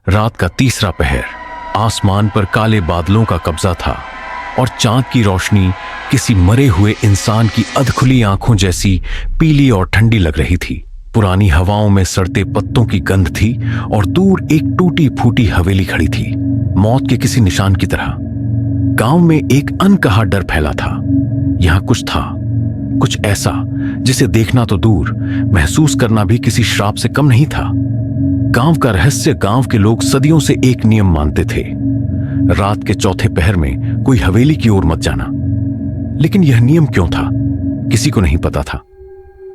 रात का तीसरा पहर। आसमान पर काले बादलों का कब्जा था और चांद की रोशनी किसी मरे हुए इंसान की अधखुली आंखों जैसी पीली और ठंडी लग रही थी। पुरानी हवाओं में सड़ते पत्तों की गंध थी और दूर एक टूटी फूटी हवेली खड़ी थी, मौत के किसी निशान की तरह। गांव में एक अनकहा डर फैला था। यहां कुछ था, कुछ ऐसा जिसे देखना तो दूर, महसूस करना भी किसी श्राप से कम नहीं था। गांव का रहस्य। गांव के लोग सदियों से एक नियम मानते थे, रात के चौथे पहर में कोई हवेली की ओर मत जाना। लेकिन यह नियम क्यों था, किसी को नहीं पता था।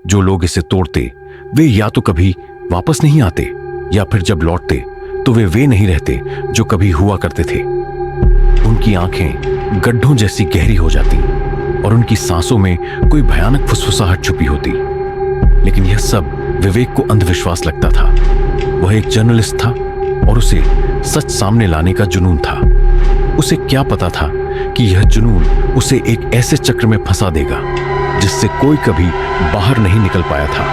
जो लोग इसे तोड़ते वे या तो कभी वापस नहीं आते, या फिर जब लौटते तो वे नहीं रहते जो कभी हुआ करते थे। उनकी आंखें गड्ढों जैसी गहरी हो जाती और उनकी सांसों में कोई भयानक फुसफुसाहट छुपी होती। लेकिन यह सब विवेक को अंधविश्वास लगता था। वह एक जर्नलिस्ट था और उसे सच सामने लाने का जुनून था। उसे क्या पता था कि यह जुनून उसे एक ऐसे चक्र में फंसा देगा जिससे कोई कभी बाहर नहीं निकल पाया था।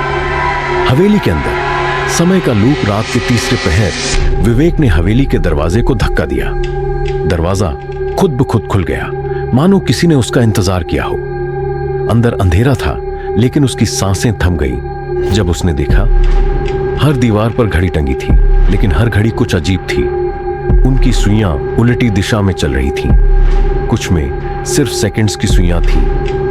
हवेली के अंदर समय का लूप। रात के तीसरे पहर विवेक ने हवेली के दरवाजे को धक्का दिया। दरवाजा खुद ब खुद खुल गया, मानो किसी ने उसका इंतजार किया हो। अंदर अंधेरा था, लेकिन उसकी सांसें थम गईं जब उसने देखा हर दीवार पर घड़ी टंगी थी, लेकिन हर घड़ी कुछ अजीब थी। उनकी सुइयां उल्टी दिशा में चल रही थीं। कुछ में सिर्फ सेकंड्स की सुइयां थी,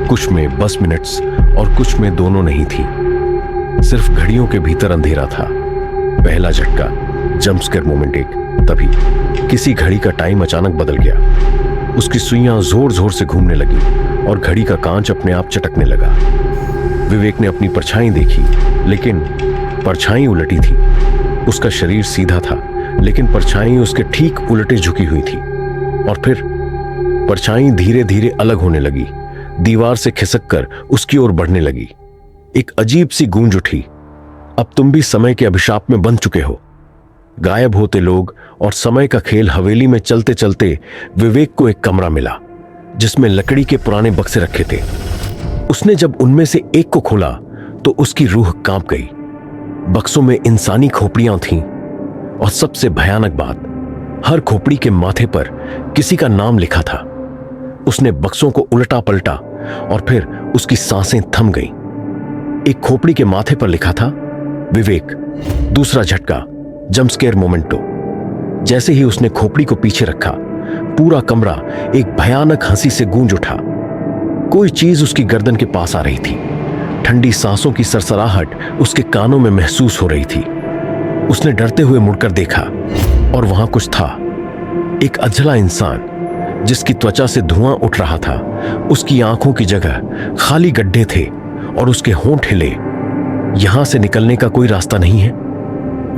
कुछ में बस मिनट्स और कुछ में दोनों नहीं थी। सिर्फ घड़ियों के भीतर अंधेरा था। पहला झटका, जंप स्केयर मोमेंट। एक तभी किसी घड़ी का टाइम अचानक बदल गया। उसकी सुइयां जोर जोर से घूमने लगी और घड़ी का कांच अपने आप चटकने लगा। विवेक ने अपनी परछाई देखी, लेकिन परछाई उलटी थी। उसका शरीर सीधा था, लेकिन परछाई उसके ठीक उलटे झुकी हुई थी। और फिर परछाई धीरे धीरे अलग होने लगी, दीवार से खिसककर उसकी ओर बढ़ने लगी। एक अजीब सी गूंज उठी, अब तुम भी समय के अभिशाप में बंध चुके हो। गायब होते लोग और समय का खेल। हवेली में चलते चलते विवेक को एक कमरा मिला जिसमें लकड़ी के पुराने बक्से रखे थे। उसने जब उनमें से एक को खोला तो उसकी रूह कांप गई। बक्सों में इंसानी खोपड़ियां थीं और सबसे भयानक बात, हर खोपड़ी के माथे पर किसी का नाम लिखा था। उसने बक्सों को उल्टा पलटा और फिर उसकी सांसें थम गईं। एक खोपड़ी के माथे पर लिखा था विवेक। दूसरा झटका, जंप स्केयर मोमेंटो। जैसे ही उसने खोपड़ी को पीछे रखा, पूरा कमरा एक भयानक हंसी से गूंज उठा। कोई चीज उसकी गर्दन के पास आ रही थी। ठंडी सांसों की सरसराहट उसके कानों में महसूस हो रही थी। उसने डरते हुए मुड़कर देखा और वहां कुछ था, एक अधजला इंसान जिसकी त्वचा से धुआं उठ रहा था। उसकी आंखों की जगह खाली गड्ढे थे और उसके होंठ हिले। यहां से निकलने का कोई रास्ता नहीं है।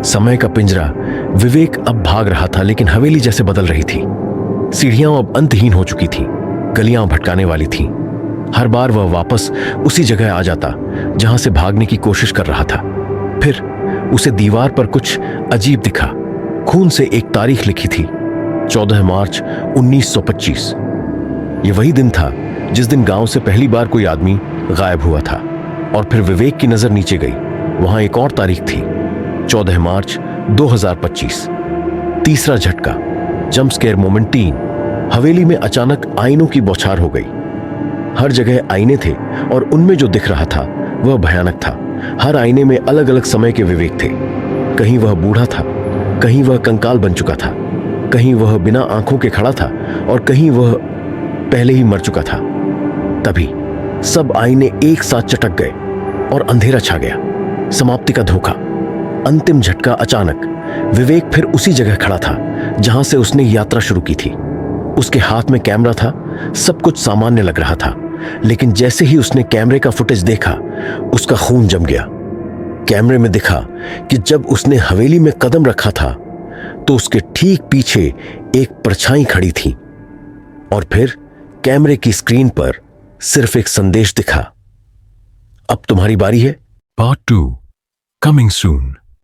समय का पिंजरा। विवेक अब भाग रहा था, लेकिन हवेली जैसे बदल रही थी। सीढ़ियां अब अंतहीन हो चुकी थी, गलियां भटकाने वाली थीं। हर बार वह वापस उसी जगह आ जाता जहां से भागने की कोशिश कर रहा था। फिर उसे दीवार पर कुछ अजीब दिखा। खून से एक तारीख लिखी थी, 14 मार्च 1925। यह वही दिन था जिस दिन गांव से पहली बार कोई आदमी गायब हुआ था। और फिर विवेक की नजर नीचे गई। वहां एक और तारीख थी, 14 मार्च 2025। तीसरा झटका, जंप स्केयर मोमेंट 3। हवेली में अचानक आईनों की बौछार हो गई। हर जगह आईने थे और उनमें जो दिख रहा था वह भयानक था। हर आईने में अलग अलग समय के विवेक थे। कहीं वह बूढ़ा था, कहीं वह कंकाल बन चुका था, कहीं वह बिना आंखों के खड़ा था और कहीं वह पहले ही मर चुका था। तभी सब आईने एक साथ चटक गए और अंधेरा छा गया। समाप्ति का धोखा। अंतिम झटका अचानक। विवेक फिर उसी जगह खड़ा था जहां से उसने यात्रा शुरू की थी। उसके हाथ में कैमरा था। सब कुछ सामान्य लग रहा था, लेकिन जैसे ही उसने कैमरे का फुटेज देखा, उसका खून जम गया। कैमरे में दिखा कि जब उसने हवेली में कदम रखा था तो उसके ठीक पीछे एक परछाई खड़ी थी। और फिर कैमरे की स्क्रीन पर सिर्फ एक संदेश दिखा, अब तुम्हारी बारी है। Part 2 coming soon.